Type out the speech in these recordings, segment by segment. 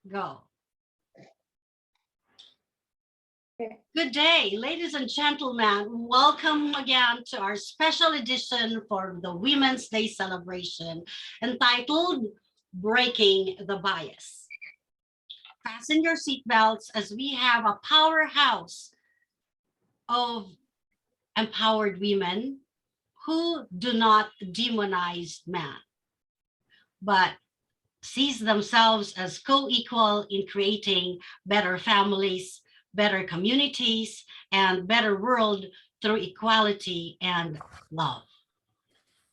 Go. Good day, ladies and gentlemen. Welcome again to our special edition for the Women's Day celebration entitled Breaking the Bias. Fasten your seatbelts as we have a powerhouse of empowered women who do not demonize man, but sees themselves as co-equal in creating better families, better communities, and better world through equality and love.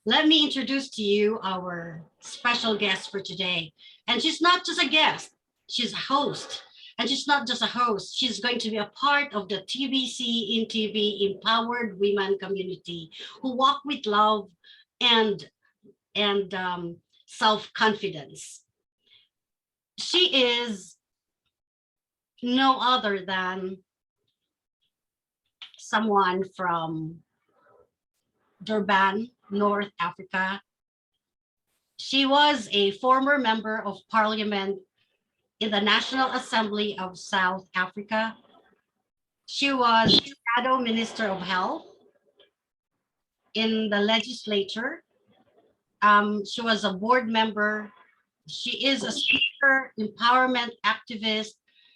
Let me introduce to you our special guest for today. And she's not just a guest, she's a host. And she's not just a host, she's going to be a part of the TBC-INTV Empowered Women community who walk with love and self-confidence. She is no other than someone from Durban, North Africa. She was a former member of parliament in the National Assembly of South Africa. She was Shadow Minister of Health in the legislature. She was a board member. She is a speaker, empowerment activist.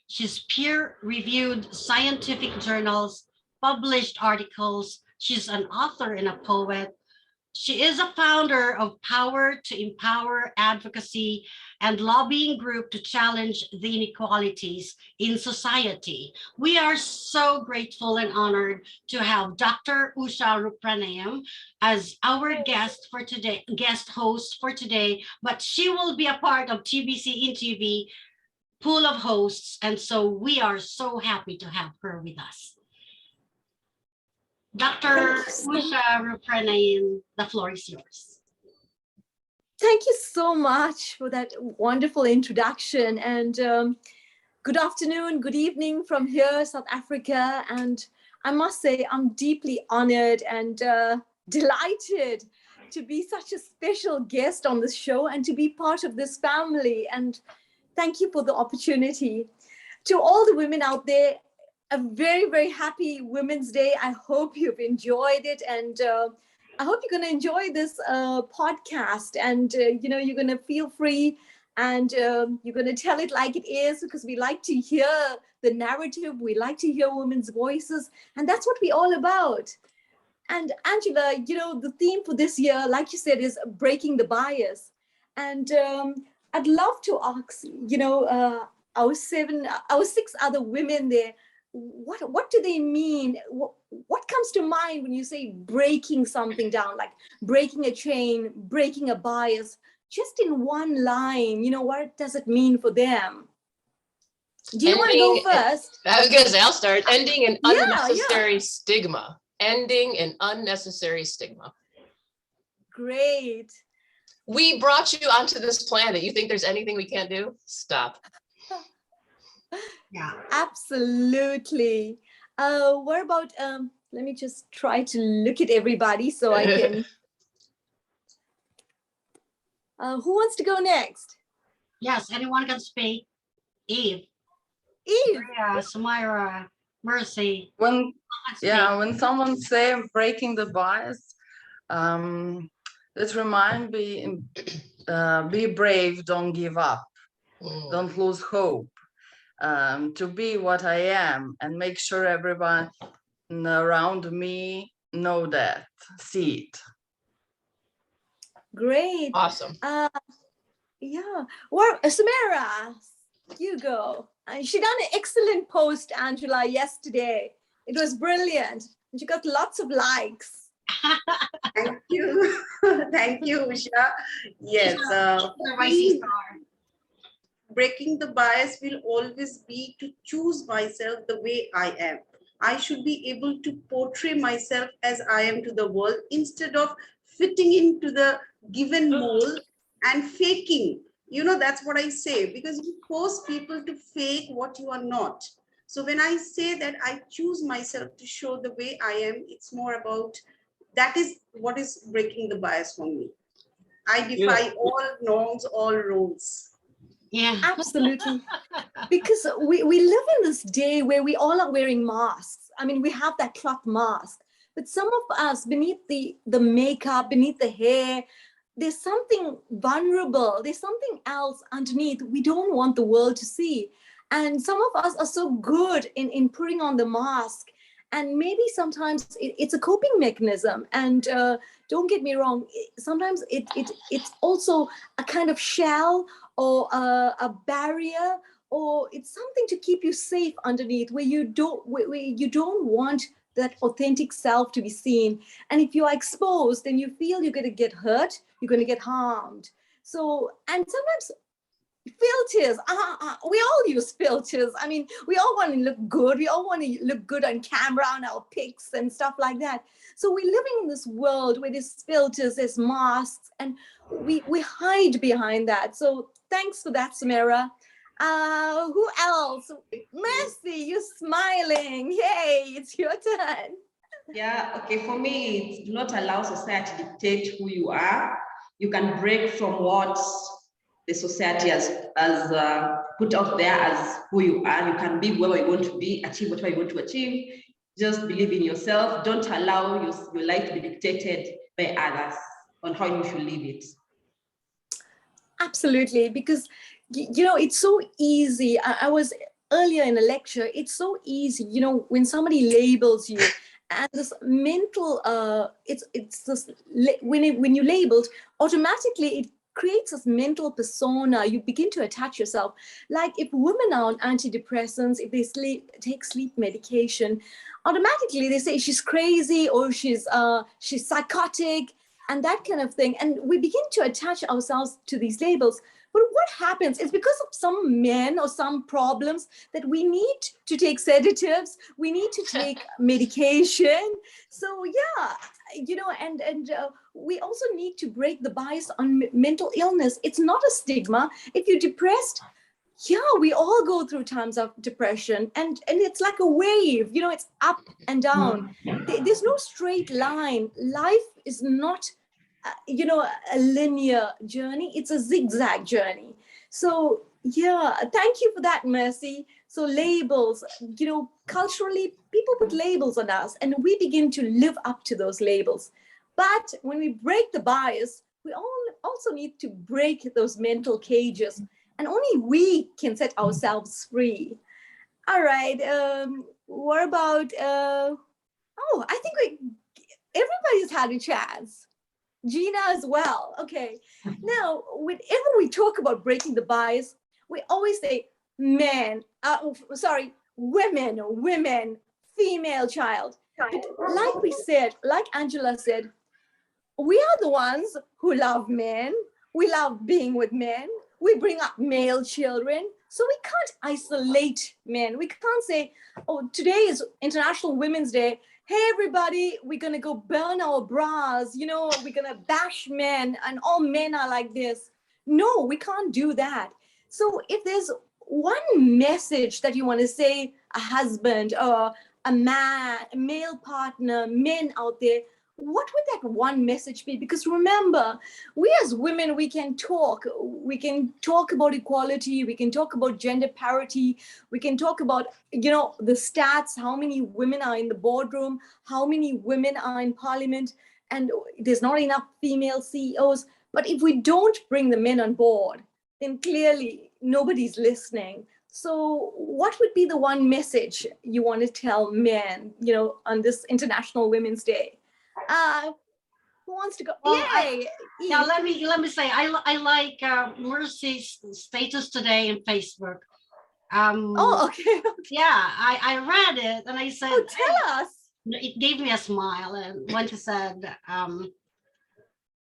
She's peer-reviewed scientific journals, published articles. She's an author and a poet. She is a founder of Power to Empower advocacy and lobbying group to challenge the inequalities in society. We are so grateful and honored to have Dr. Usha Rupranain as our guest for today, guest host for today, but she will be a part of TBC-INTV pool of hosts, and so we are so happy to have her with us. Dr. Usha Rupranain, the floor is yours. Thank you so much for that wonderful introduction, and good afternoon, good evening from here, South Africa. And I must say, I'm deeply honored and delighted to be such a special guest on this show and to be part of this family. And thank you for the opportunity. To all the women out there, a very, very happy Women's Day. I hope you've enjoyed it, and I hope you're going to enjoy this podcast, and you're going to feel free, and you're going to tell it like it is, because we like to hear the narrative, we like to hear women's voices, and that's what we're all about. And Angela, the theme for this year, like you said, is breaking the bias. And I'd love to ask, our six other women there, what do they mean? What comes to mind when you say breaking something down, like breaking a chain, breaking a bias, just in one line? What does it mean for them? Do you want to go first? I was going to say, I'll start. Ending an unnecessary stigma. Ending an unnecessary stigma. Great. We brought you onto this planet. You think there's anything we can't do? Stop. Yeah, absolutely. What about, let me just try to look at everybody so I can. Who wants to go next? Yes, anyone can speak. Eve. Yeah, Samira, Mercy. When someone say breaking the bias, it reminds me, be brave, don't give up, don't lose hope. To be what I am and make sure everyone around me know that, see it. Great. Awesome. Yeah. Well, Samira, you go. She done an excellent post, Angela, yesterday. It was brilliant. And she got lots of likes. Thank you. Thank you, Usha. Yes. Breaking the bias will always be to choose myself the way I am. I should be able to portray myself as I am to the world instead of fitting into the given mold and faking. That's what I say, because you force people to fake what you are not. So when I say that I choose myself to show the way I am, it's more about, that is what is breaking the bias for me. I defy all norms, all rules. Yeah, absolutely. because we live in this day where we all are wearing masks. I mean, we have that cloth mask, but some of us, beneath the makeup, beneath the hair, there's something vulnerable. There's something else underneath we don't want the world to see. And some of us are so good in putting on the mask. And maybe sometimes it's a coping mechanism. And don't get me wrong, sometimes it's also a kind of shell or a barrier, or it's something to keep you safe underneath, where you don't want that authentic self to be seen. And if you are exposed, then you feel you're going to get hurt, you're going to get harmed. So, and sometimes filters, we all use filters. I mean, we all want to look good. We all want to look good on camera, on our pics and stuff like that. So we're living in this world where there's filters, there's masks, and we hide behind that. So thanks for that, Samira. Who else? Mercy, you're smiling. Yay, it's your turn. Yeah, okay, for me, do not allow society to dictate who you are. You can break from what the society has put out there as who you are. You can be whoever you want to be, achieve whatever you want to achieve. Just believe in yourself. Don't allow your life to be dictated by others on how you should live it. Absolutely, because you know, it's so easy. I was earlier in a lecture, it's so easy, you know, when somebody labels you, and this mental, it's this, when you labeled, automatically it creates this mental persona. You begin to attach yourself. Like if women are on antidepressants, if they take sleep medication, automatically they say she's crazy or she's psychotic and that kind of thing. And we begin to attach ourselves to these labels. But what happens is because of some men or some problems that we need to take sedatives, we need to take medication. So yeah, you know, and we also need to break the bias on mental illness. It's not a stigma. If you're depressed, yeah, we all go through times of depression, and it's like a wave, you know, it's up and down. There's no straight line. Life is not you know, a linear journey. It's a zigzag journey. So yeah, thank you for that, Mercy. So labels, you know, culturally, people put labels on us and we begin to live up to those labels. But when we break the bias, we also need to break those mental cages, and only we can set ourselves free. All right, what about, oh, I think everybody's had a chance. Gina as well. Okay. Now, whenever we talk about breaking the bias, we always say women, female child. But like we said, like Angela said, we are the ones who love men. We love being with men. We bring up male children. So we can't isolate men. We can't say, oh, today is International Women's Day. Hey, everybody, we're going to go burn our bras. You know, we're going to bash men and all men are like this. No, we can't do that. So if there's one message that you want to say, a husband or a man, a male partner, men out there, what would that one message be? Because remember, we as women, we can talk about equality, we can talk about gender parity, we can talk about, you know, the stats, how many women are in the boardroom, how many women are in parliament, and there's not enough female CEOs. But if we don't bring the men on board, then clearly nobody's listening. So what would be the one message you want to tell men, you know, on this International Women's Day? Who wants to go? Well, Yay! Yeah, let me say, I like Mercy's status today in Facebook. Oh, okay. Yeah, I read it and I said, Oh, tell us. It gave me a smile. And when she said,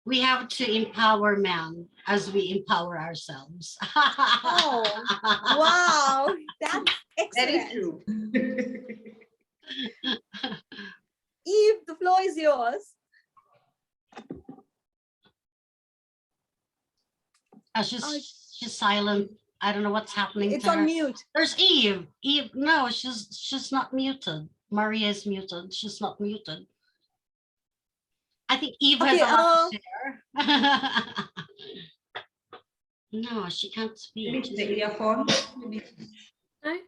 we have to empower men as we empower ourselves. Oh, wow, that's excellent. That is true. Eve, the floor is yours. She's silent. I don't know what's happening. It's to on her. mute. There's Eve. Eve, no, she's not muted. Maria is muted. She's not muted. I think Eve has a lot to share. No, she can't Maybe it's speak. the earphones. Right?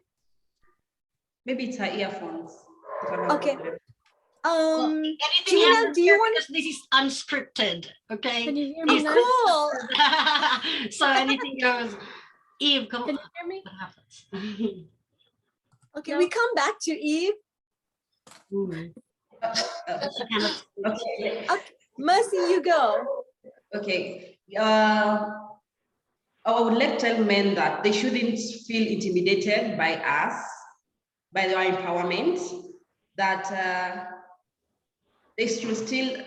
Maybe it's her earphones. If I'm not Okay. mistaken. Well, anything Gina, happens do you here want because this is unscripted, okay? Can you hear me This- now? Cool. So anything goes. Eve, come Can on. you hear me? What happens? Okay, No. we come back to Eve. She cannot speak. Okay. Mercy, you go. Okay. I would like to tell men that they shouldn't feel intimidated by us, by their empowerment, that they should still,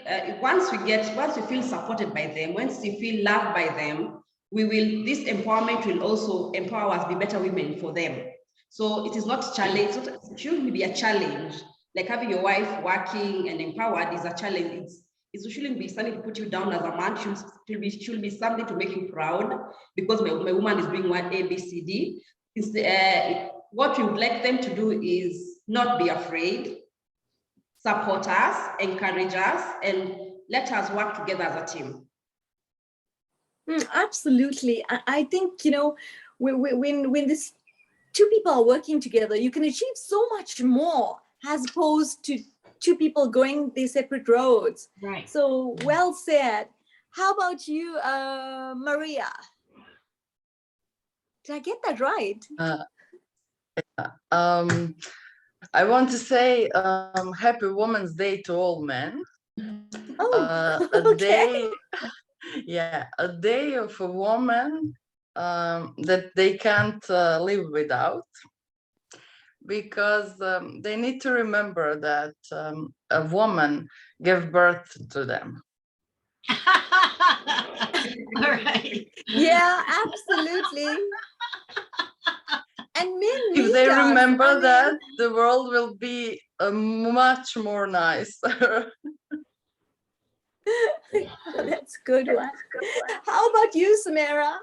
once we feel supported by them, once we feel loved by them, this empowerment will also empower us to be better women for them. So it is not a challenge, it shouldn't be a challenge. Like having your wife working and empowered is a challenge. It shouldn't be something to put you down as a man. It should be something to make you proud because my woman is doing one A, B, C, D. What we would like them to do is not be afraid, support us, encourage us, and let us work together as a team. Absolutely. I think, when these two people are working together, you can achieve so much more as opposed to two people going their separate roads. Right. So well said. How about you, Maria? Did I get that right? I want to say Happy Women's Day to all men. Oh, A okay. a day of a woman that they can't live without, because they need to remember that a woman gave birth to them. All right. Yeah, absolutely. And men If need they us. remember that, the world will be much more nicer. That's good one. How about you, Samara?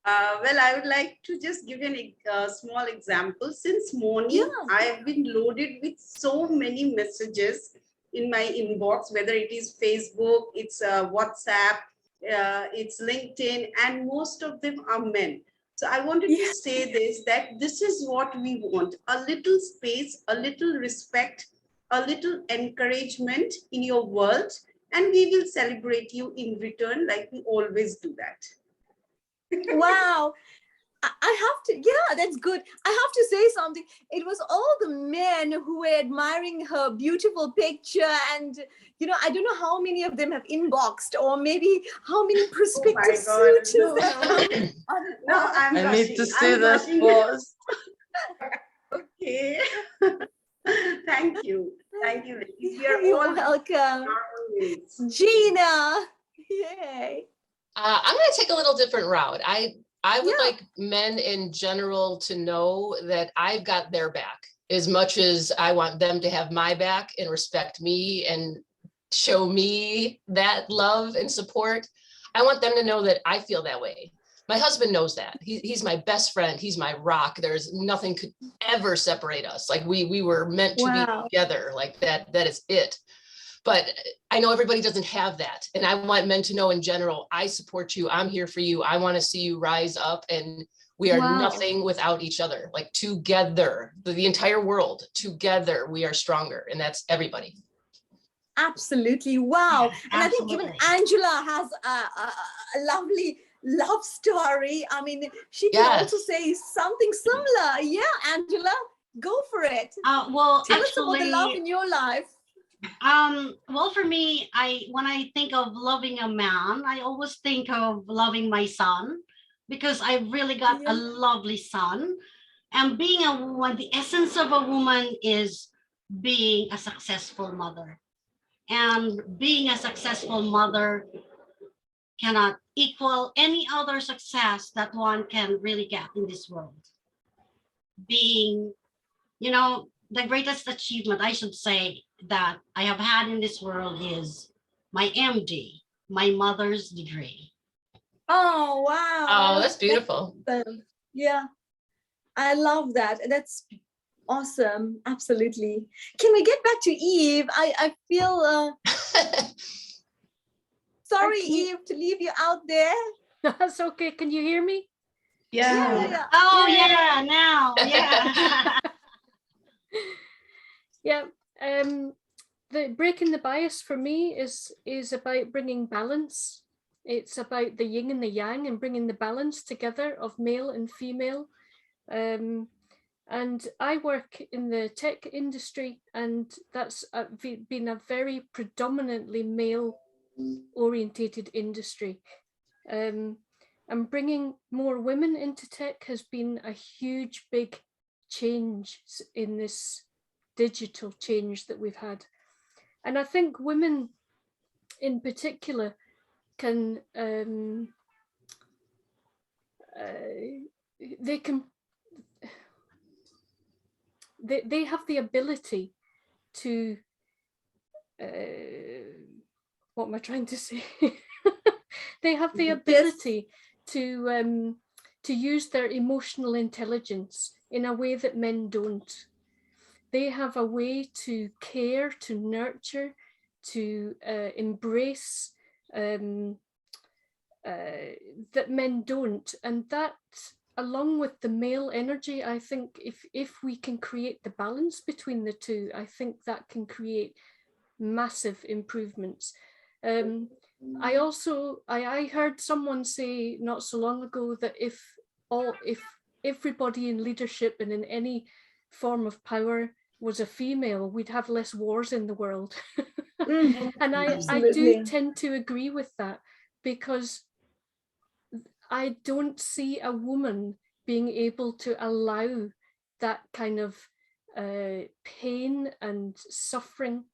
Well, I would like to just give you a small example. Since morning, Yeah. I have been loaded with so many messages in my inbox, whether it is Facebook, it's WhatsApp, it's LinkedIn, and most of them are men. So I wanted to say that this is what we want: a little space, a little respect, a little encouragement in your world, and we will celebrate you in return like we always do that. Wow. I have to, yeah, that's good. I have to say something. It was all the men who were admiring her beautiful picture, and I don't know how many of them have inboxed, or maybe how many prospective suitors have come. No, I'm I rushing. need to see I'm that rushing. post. Okay. Thank you. Thank you. ladies. We are You're all welcome. always. Gina. Yay. I'm going to take a little different route. I would Yeah. like men in general to know that I've got their back as much as I want them to have my back and respect me and show me that love and support. I want them to know that I feel that way. My husband knows that. He's my best friend. He's my rock. There's nothing could ever separate us. Like we were meant to Wow. be together. Like that is it. But I know everybody doesn't have that. And I want men to know in general, I support you. I'm here for you. I want to see you rise up, and we are Wow. nothing without each other. Like together, the entire world, together, we are stronger. And that's everybody. Absolutely. Wow. Yes, and I think even absolutely. Angela has a lovely love story. I mean, she can Yes. also say something similar. Yeah, Angela, go for it. Well, Tell us about the love actually, in your life. well, for me, when I think of loving a man, I always think of loving my son, because I really got Yeah. a lovely son. And being a woman, the essence of a woman is being a successful mother. And being a successful mother cannot equal any other success that one can really get in this world. Being, the greatest achievement, I should say, that I have had in this world is my MD, my mother's degree. Oh, wow. Oh, that's beautiful. Yeah, I love that. That's awesome. Absolutely. Can we get back to Eve? I feel sorry, I keep- Eve, to leave you out there. That's okay. Can you hear me? Yeah. Oh Yeah. yeah, now, yeah. Yeah. The breaking the bias for me is about bringing balance. It's about the yin and the yang and bringing the balance together of male and female. And I work in the tech industry, and that's been a very predominantly male orientated industry. And bringing more women into tech has been a huge, big change in this digital change that we've had. And I think women in particular can, they have the ability to, what am I trying to say? They have the ability to use their emotional intelligence in a way that men don't. They have a way to care, to nurture, to embrace that men don't. And that, along with the male energy, I think if we can create the balance between the two, I think that can create massive improvements. I heard someone say not so long ago that if everybody in leadership and in any form of power was a female, we'd have less wars in the world. And I do tend to agree with that, because I don't see a woman being able to allow that kind of pain and suffering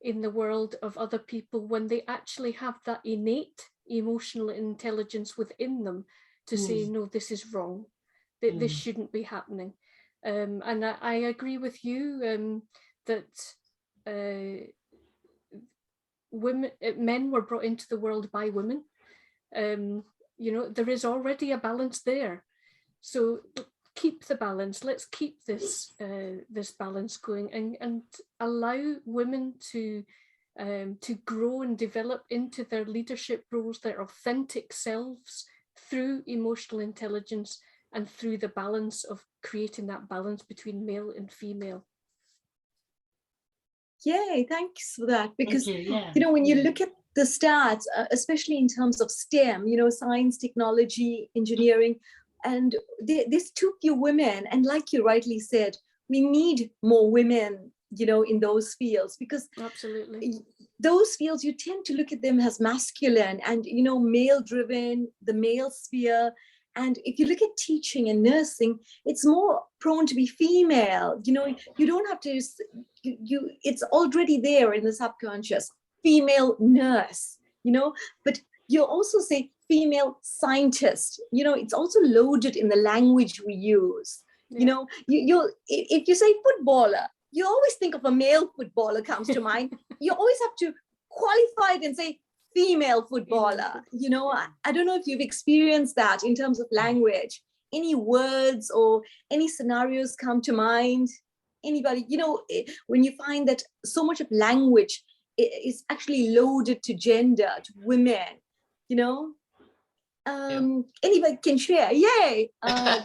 in the world of other people when they actually have that innate emotional intelligence within them to say, no, this is wrong, that this shouldn't be happening. And I agree with you that men were brought into the world by women. There is already a balance there. So keep the balance. Let's keep this balance going and allow women to grow and develop into their leadership roles, their authentic selves, through emotional intelligence and through the balance of creating that balance between male and female. Yay, thanks for that. Because, Yeah. When you look at the stats, especially in terms of STEM, science, technology, engineering, and there's too few women. And like you rightly said, we need more women, in those fields, because absolutely those fields, you tend to look at them as masculine and, male driven, the male sphere. And if you look at teaching and nursing, it's more prone to be female. You don't have to, it's already there in the subconscious, female nurse, but you also say female scientist, it's also loaded in the language we use. Yeah. If you say footballer, you always think of a male footballer comes to mind. You always have to qualify it and say female footballer. I don't know if you've experienced that in terms of language. Any words or any scenarios come to mind? Anybody, when you find that so much of language is actually loaded to gender, to women, anybody can share. Yay,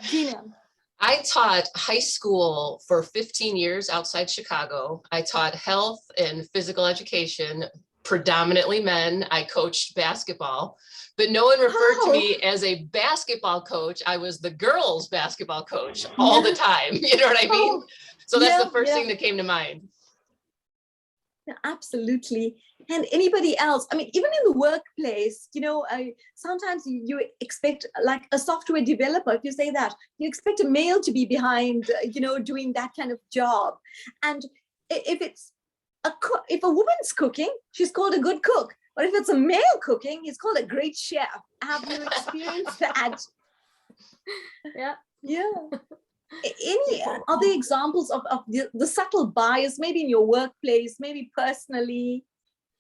Gina. I taught high school for 15 years outside Chicago. I taught health and physical education, predominantly men. I coached basketball, but no one referred to me as a basketball coach. I was the girls' basketball coach all the time. You know what I mean? So that's the first thing that came to mind. Absolutely. And anybody else, even in the workplace, sometimes you expect, like a software developer, if you say that, you expect a male to be behind, doing that kind of job. And if a woman's cooking, she's called a good cook. But if it's a male cooking, he's called a great chef. Have you experienced that? Yeah. Any other examples of the subtle bias, maybe in your workplace, maybe personally,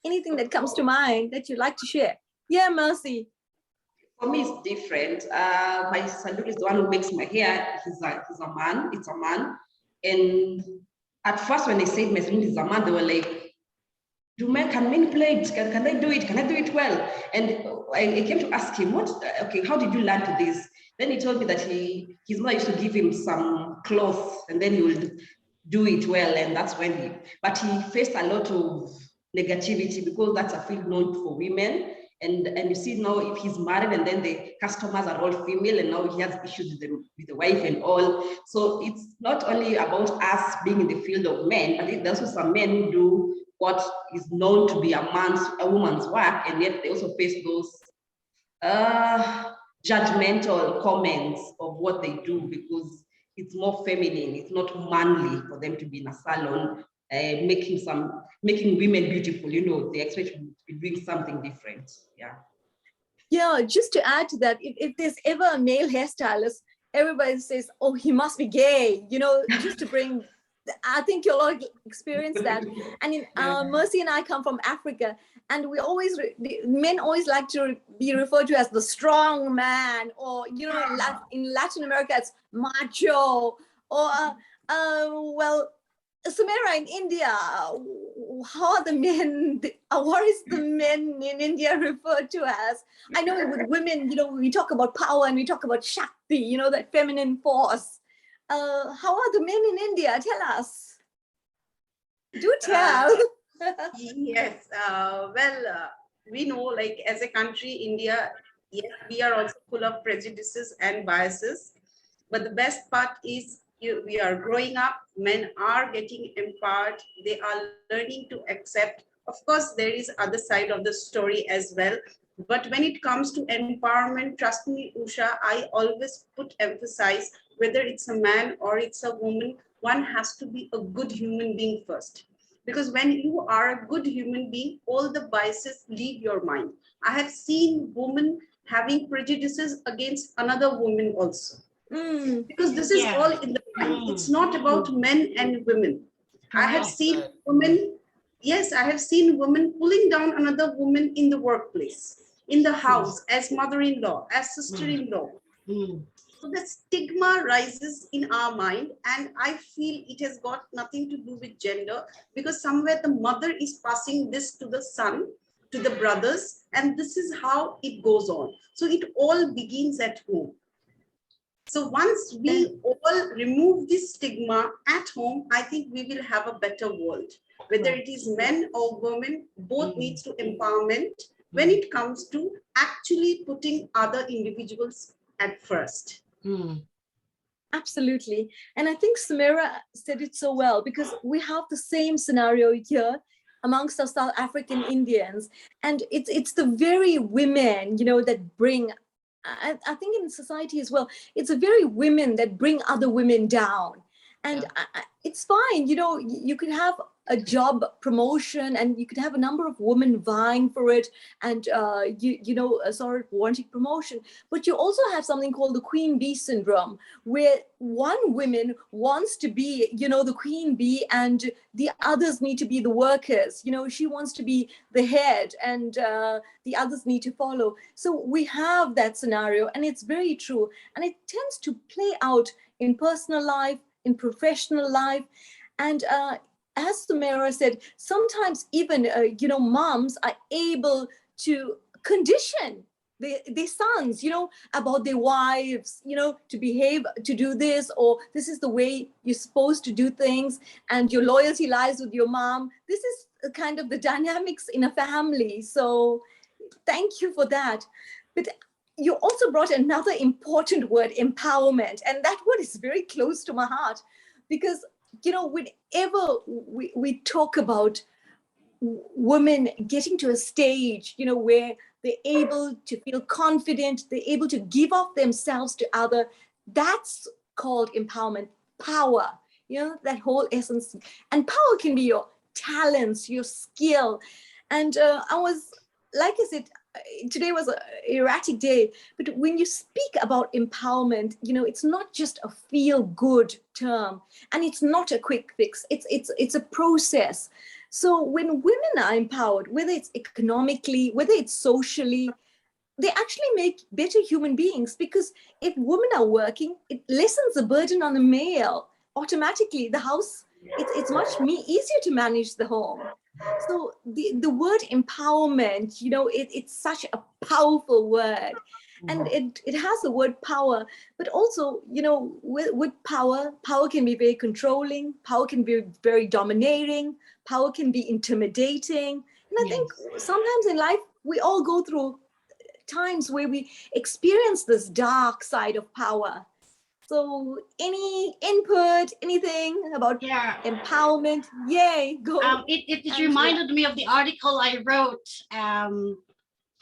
anything that comes to mind that you'd like to share? Yeah, Mercy. For me, it's different. My son is the one who makes my hair. He's a man. It's a man. And at first, when they said my son is a man, they were like, can men play it? Can they do it? Can I do it well? And I came to ask him, okay, how did you learn to this? Then he told me that his mother used to give him some clothes and then he would do it well. And that's when but he faced a lot of negativity because that's a field known for women. And you see now if he's married and then the customers are all female and now he has issues with the wife and all. So it's not only about us being in the field of men, but there's also some men who do what is known to be a woman's work, and yet they also face those judgmental comments of what they do because it's more feminine, it's not manly for them to be in a salon making women beautiful. They expect to be doing something different. Yeah, just to add to that, if there's ever a male hairstylist, everybody says, oh, he must be gay, just to bring, I think you'll all experience that. And Mercy and I come from Africa, and men always like to be referred to as the strong man, or, in Latin America, it's macho, or, well, Samira, in India, how are the men, what is the men in India referred to as? I know with women, we talk about power and we talk about Shakti, that feminine force. How are the men in India? Tell us. Do tell. Yes, we know, like, as a country, India, yes, we are also full of prejudices and biases. But the best part is we are growing up, men are getting empowered, they are learning to accept. Of course, there is other side of the story as well. But when it comes to empowerment, trust me, Usha, I always emphasize whether it's a man or it's a woman, one has to be a good human being first. Because when you are a good human being, all the biases leave your mind. I have seen women having prejudices against another woman also. Because this is all in the mind. It's not about men and women. I have seen women, yes, I have seen women pulling down another woman in the workplace, in the house, as mother-in-law, as sister-in-law. So the stigma rises in our mind, and I feel it has got nothing to do with gender, because somewhere the mother is passing this to the son, to the brothers, and this is how it goes on. So it all begins at home. So once we all remove this stigma at home, I think we will have a better world. Whether it is men or women, both needs to empowerment when it comes to actually putting other individuals at first. Absolutely. And I think Samira said it so well, because we have the same scenario here amongst our South African Indians. And it's the very women, that bring, I think in society as well, it's the very women that bring other women down. And it's fine, you could have a job promotion and you could have a number of women vying for it and, sort of wanting promotion. But you also have something called the queen bee syndrome, where one woman wants to be, the queen bee and the others need to be the workers. She wants to be the head and the others need to follow. So we have that scenario, and it's very true. And it tends to play out in personal life, in professional life. And as Samira said, sometimes even, moms are able to condition their sons, about their wives, to behave, to do this, or this is the way you're supposed to do things, and your loyalty lies with your mom. This is kind of the dynamics in a family. So thank you for that. But you also brought another important word, empowerment. And that word is very close to my heart, because, whenever we talk about women getting to a stage, where they're able to feel confident, they're able to give up themselves to other, that's called empowerment, power, that whole essence. And power can be your talents, your skill. And like I said, today was an erratic day, but when you speak about empowerment, it's not just a feel-good term, and it's not a quick fix. It's a process. So when women are empowered, whether it's economically, whether it's socially, they actually make better human beings, because if women are working, it lessens the burden on the male. Automatically, the house it's much easier to manage the home. So the word empowerment, it's such a powerful word, and it has the word power, but also, with power can be very controlling, power can be very dominating, power can be intimidating. And I think sometimes in life, we all go through times where we experience this dark side of power. So any input, anything about empowerment? Yay, go. It reminded me of the article I wrote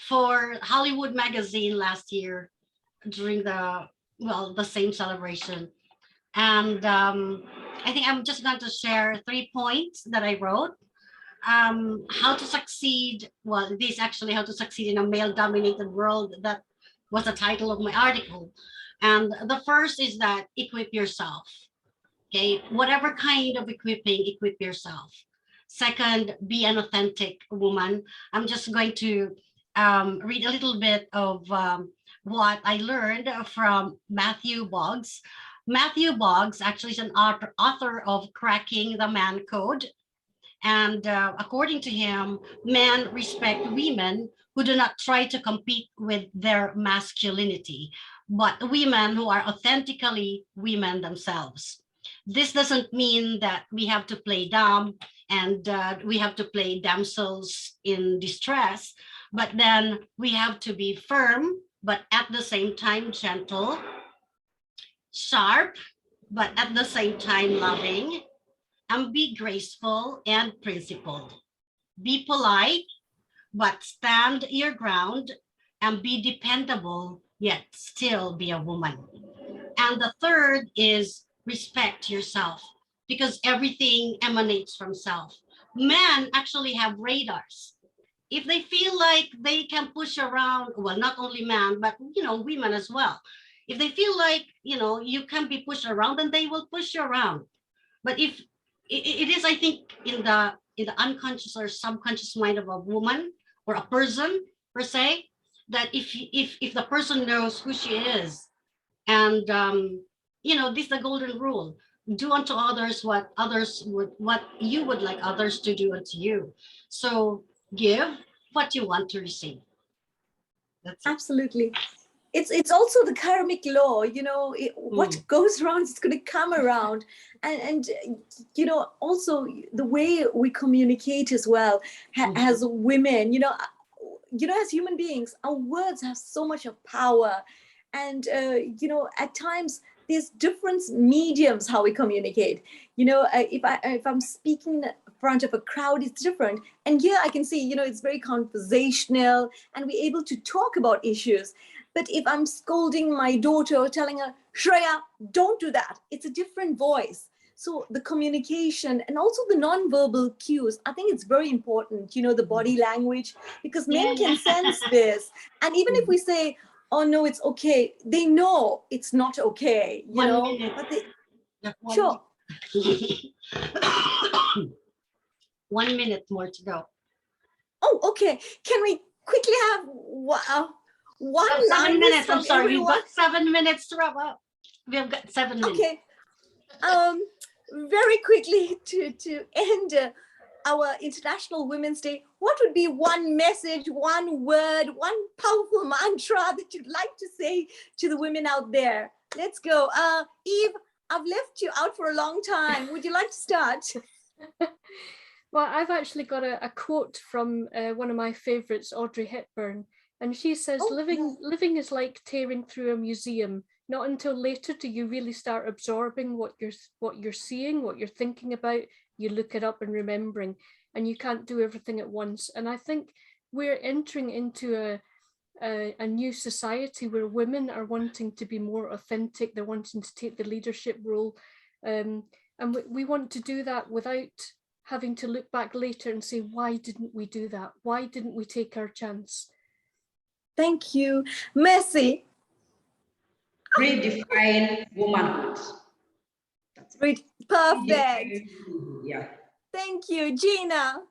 for Hollywood Magazine last year during the same celebration. And I think I'm just going to share 3 points that I wrote. How to succeed. Well, this actually how to succeed in a male-dominated world. That was the title of my article. And the first is that equip yourself. Okay, whatever kind of equipping, equip yourself. Second, be an authentic woman. I'm just going to read a little bit of what I learned from Matthew Boggs. Matthew Boggs actually is an author of Cracking the Man Code. And according to him, men respect women who do not try to compete with their masculinity, but women who are authentically women themselves. This doesn't mean that we have to play dumb and we have to play damsels in distress, but then we have to be firm, but at the same time gentle, sharp, but at the same time loving, and be graceful and principled. Be polite, but stand your ground, and be dependable, yet still be a woman. And the third is respect yourself, because everything emanates from self. Men actually have radars. If they feel like they can push around, well, not only men, but women as well. If they feel like you can be pushed around, then they will push you around. But if it is, I think, in the unconscious or subconscious mind of a woman or a person per se, that if the person knows who she is, and this is the golden rule: do unto others what you would like others to do unto you. So give what you want to receive. That's it. Absolutely. It's also the karmic law, what goes around is going to come around. And also the way we communicate as well, as women, as human beings, our words have so much of power. And, at times there's different mediums how we communicate. If I'm speaking in front of a crowd, it's different. And here I can see, it's very conversational and we're able to talk about issues. But if I'm scolding my daughter or telling her, Shreya, don't do that, it's a different voice. So the communication and also the non-verbal cues, I think it's very important, the body language, because men can sense this. And even if we say, oh, no, it's okay, they know it's not okay, But sure. 1 minute more to go. Oh, okay. Can we quickly have one 7 minutes? I'm sorry, everyone? we've got 7 minutes to wrap up. We have got 7 minutes. Okay. Very quickly to end our International Women's Day, what would be one message, one word, one powerful mantra that you'd like to say to the women out there? Let's go. Eve, I've left you out for a long time. Would you like to start? Well, I've actually got a quote from one of my favorites, Audrey Hepburn, and she says, living is like tearing through a museum. Not until later do you really start absorbing what you're seeing, what you're thinking about. You look it up and remembering, and you can't do everything at once. And I think we're entering into a new society where women are wanting to be more authentic. They're wanting to take the leadership role, and we want to do that without having to look back later and say, why didn't we do that? Why didn't we take our chance? Thank you. Mercy. Redefine womanhood. Perfect. Yeah. Thank you, Gina.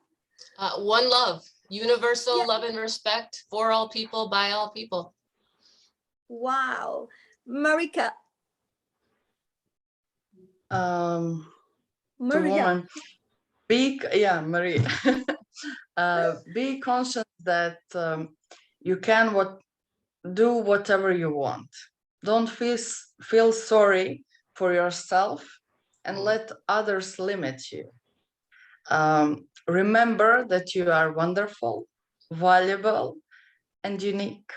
One love, universal love and respect for all people, by all people. Wow. Marika. Maria. woman. Marie. Be conscious that you can do whatever you want. Don't feel sorry for yourself and let others limit you. Remember that you are wonderful, valuable, and unique.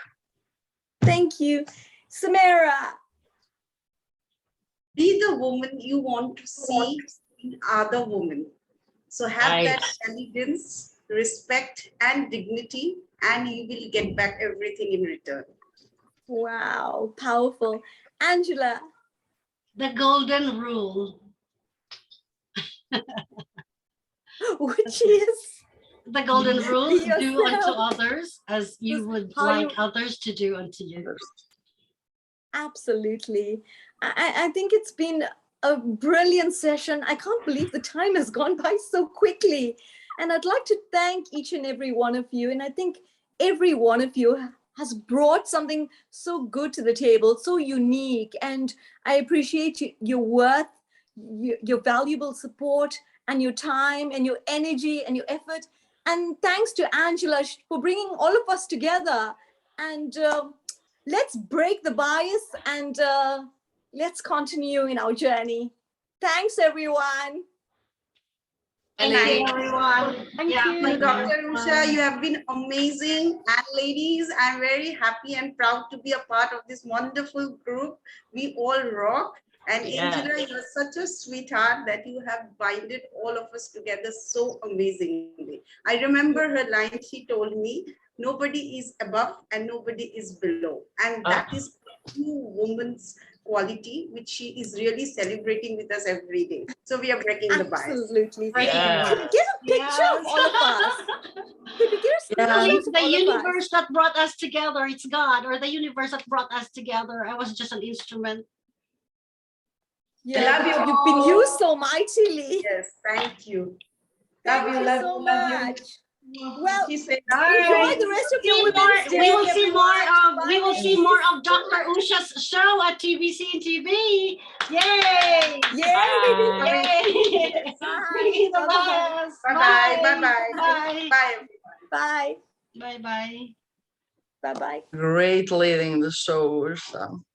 Thank you. Samara. Be the woman you want to see in other women. So have that elegance, respect, and dignity, and you will get back everything in return. Wow, powerful. Angela. The golden rule. Which is? The golden rule, Be do unto yourself. others as you would how like you- others to do unto you. Absolutely. I think it's been a brilliant session. I can't believe the time has gone by so quickly. And I'd like to thank each and every one of you. And I think every one of you has brought something so good to the table, so unique. And I appreciate your worth, your valuable support, and your time, and your energy, and your effort. And thanks to Angela for bringing all of us together. And let's break the bias and let's continue in our journey. Thanks, everyone. Thank you, everyone. Thank you. Thank Dr. you. Usha, you have been amazing. And ladies, I'm very happy and proud to be a part of this wonderful group. We all rock. And Angela, you're such a sweetheart that you have binded all of us together so amazingly. I remember her line, she told me, nobody is above and nobody is below. And that is true woman's quality, which she is really celebrating with us every day. So we are breaking the bias. Absolutely. Breaking Can the we get a picture of all of us? Can we get a screenshot It's of the all of us? universe that brought us together. It's God, or the universe that brought us together. I was just an instrument. Yeah, love you you've been all. used so mightily. Yes, thank you. Thank you love so you, love you. much. Well, She said, enjoy the rest of your Women's Day. We will see more everyone. of we will Bye, see ladies. more of Dr. Usha's show at TBC-INTV. Yay! Yay! Yay! Bye. Be the Bye-bye. best. Bye-bye, bye-bye. Bye. Bye. Bye. Bye. Bye. Bye-bye. Great leading the show, Usha.